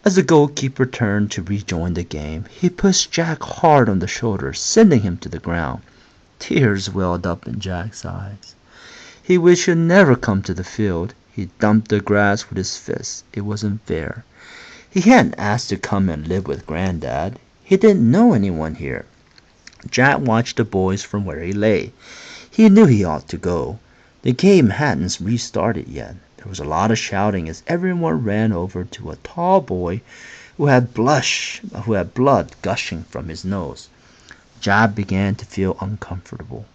As the goalkeeper turned to rejoin the game, he pushed Jack hard on the shoulder, sending him to the ground. Tears welled up in Jack's eyes. He wished he'd never come to the field. He thumped the grass with his fists. It wasn't fair. He hadn't asked to come and live with Granddad. He didn't know anyone here. Jack watched the boys from where he lay. He knew he ought to go. The game hadn't restarted yet. There was a lot of shouting as everyone ran over to a tall boy who had blood gushing from his nose. Jack began to feel uncomfortable.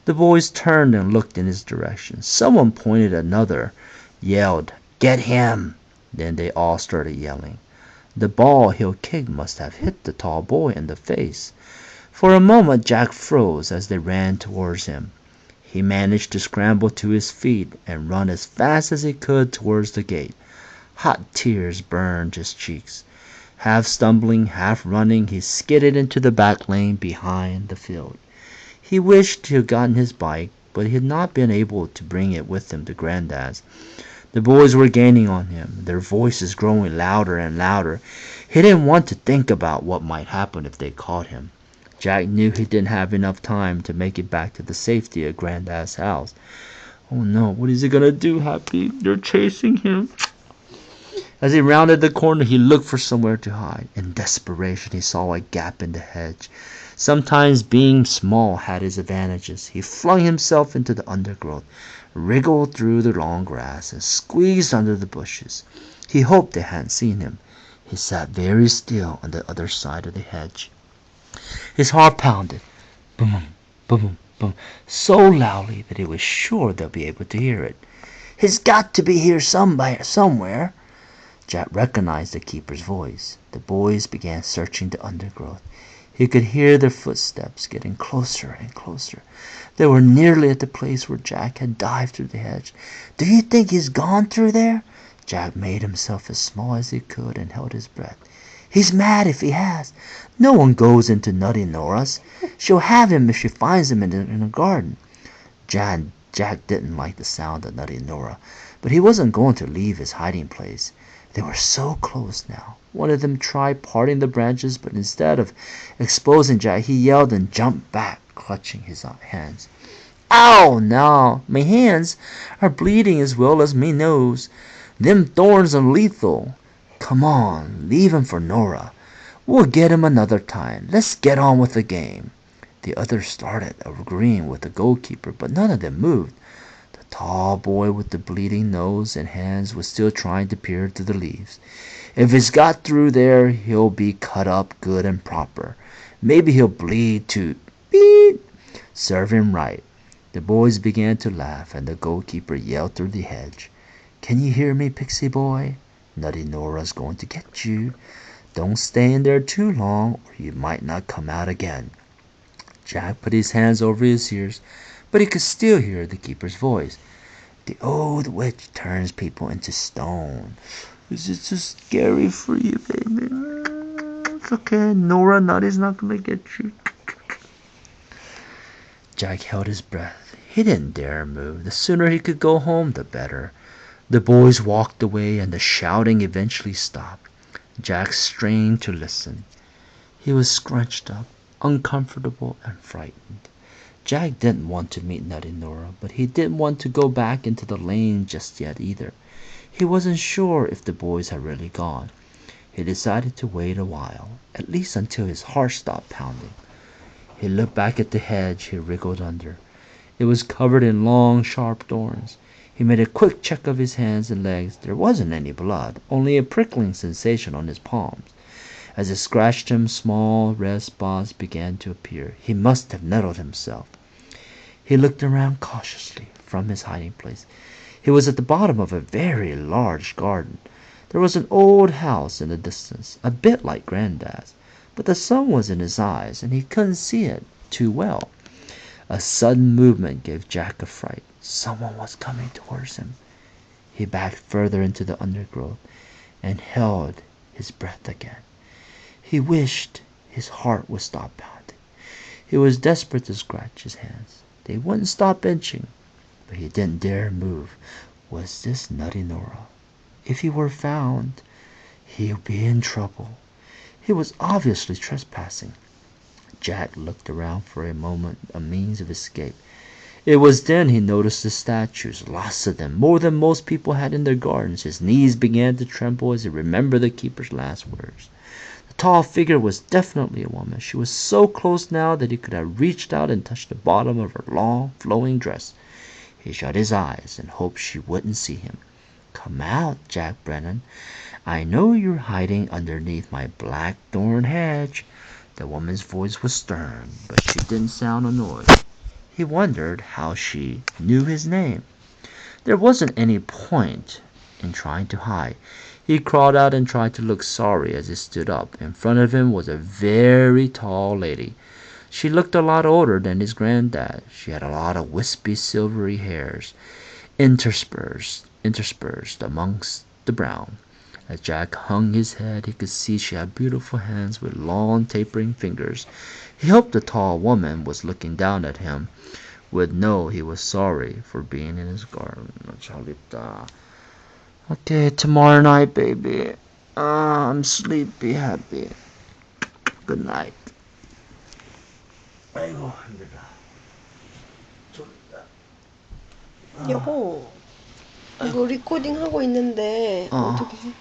The boys turned and looked in his direction. Someone pointed at another, yelled, "Get him!" Then they all started yelling. The ball he'll kick must have hit the tall boy in the face. For a moment Jack froze as they ran towards him. He managed to scramble to his feet and run as fast as he could towards the gate. Hot tears burned his cheeks. Half stumbling, half running, he skidded into the back lane behind the field. He wished he had gotten his bike, but he had not been able to bring it with him to Granddad's. The boys were gaining on him, their voices growing louder and louder. He didn't want to think about what might happen if they caught him. Jack knew he didn't have enough time to make it back to the safety of Granddad's house. Oh no, what is he gonna do, Happy? They're chasing him. As he rounded the corner, he looked for somewhere to hide. In desperation, he saw a gap in the hedge. Sometimes being small had its advantages. He flung himself into the undergrowth, wriggled through the long grass, and squeezed under the bushes. He hoped they hadn't seen him. He sat very still on the other side of the hedge. His heart pounded, boom, boom, boom, so loudly that he was sure they'll be able to hear it. "He's got to be here somewhere." Jack recognized the keeper's voice. The boys began searching the undergrowth. He could hear their footsteps getting closer and closer. They were nearly at the place where Jack had dived through the hedge. "Do you think he's gone through there?" Jack made himself as small as he could and held his breath. "He's mad if he has. No one goes into Nutty Nora's. She'll have him if she finds him in the garden." Jack didn't like the sound of Nutty Nora, but he wasn't going to leave his hiding place. They were so close now. One of them tried parting the branches, but instead of exposing Jack, he yelled and jumped back, clutching his hands. "Ow! Now, me hands are bleeding as well as me nose. Them thorns are lethal. Come on, leave him for Nora. We'll get him another time. Let's get on with the game." The others started agreeing with the goalkeeper, but none of them moved. The tall boy with the bleeding nose and hands was still trying to peer through the leaves. "If he's got through there, he'll be cut up good and proper. Maybe he'll bleed to beep. Serve him right." The boys began to laugh, and the goalkeeper yelled through the hedge, "Can you hear me, Pixie boy? Nutty Nora's going to get you. Don't stay in there too long, or you might not come out again." Jack put his hands over his ears, but he could still hear the keeper's voice. "The old witch turns people into stone. Is it too scary for you, baby?" "It's okay. Nora Nutty's not gonna get you." Jack held his breath. He didn't dare move. The sooner he could go home, the better. The boys walked away, and the shouting eventually stopped. Jack strained to listen. He was scrunched up, uncomfortable, and frightened. Jack didn't want to meet Nutty Nora, but he didn't want to go back into the lane just yet either. He wasn't sure if the boys had really gone. He decided to wait a while, at least until his heart stopped pounding. He looked back at the hedge he wriggled under. It was covered in long, sharp thorns. He made a quick check of his hands and legs. There wasn't any blood, only a prickling sensation on his palms. As he scratched them, small red spots began to appear. He must have nettled himself. He looked around cautiously from his hiding place. He was at the bottom of a very large garden. There was an old house in the distance, a bit like Granddad's, but the sun was in his eyes, and he couldn't see it too well. A sudden movement gave Jack a fright. Someone was coming towards him. He backed further into the undergrowth and held his breath again. He wished his heart would stop pounding. He was desperate to scratch his hands. They wouldn't stop itching, but he didn't dare move. Was this Nutty Nora? If he were found, He'll be in trouble. He was obviously trespassing. Jack looked around for a moment, a means of escape. It was then he noticed the statues, lots of them, more than most people had in their gardens. His knees began to tremble as he remembered the keeper's last words. The tall figure was definitely a woman. She was so close now that he could have reached out and touched the bottom of her long, flowing dress. He shut his eyes and hoped she wouldn't see him. "Come out, Jack Brennan. I know you're hiding underneath my blackthorn hedge." The woman's voice was stern, but she didn't sound annoyed. He wondered how she knew his name. There wasn't any point in trying to hide. He crawled out and tried to look sorry as he stood up. In front of him was a very tall lady. She looked a lot older than his granddad. She had a lot of wispy silvery hairs, interspersed amongst the brown. As Jack hung his head, he could see she had beautiful hands with long tapering fingers. He hoped the tall woman was looking down at him, would know he was sorry for being in his garden. Chalita. Okay, tomorrow night, baby. I'm sleepy, happy. Good night. 아이고 힘들다. 졸립다. 여보, 이거 리코딩 하고 있는데 어. 어떻게 해?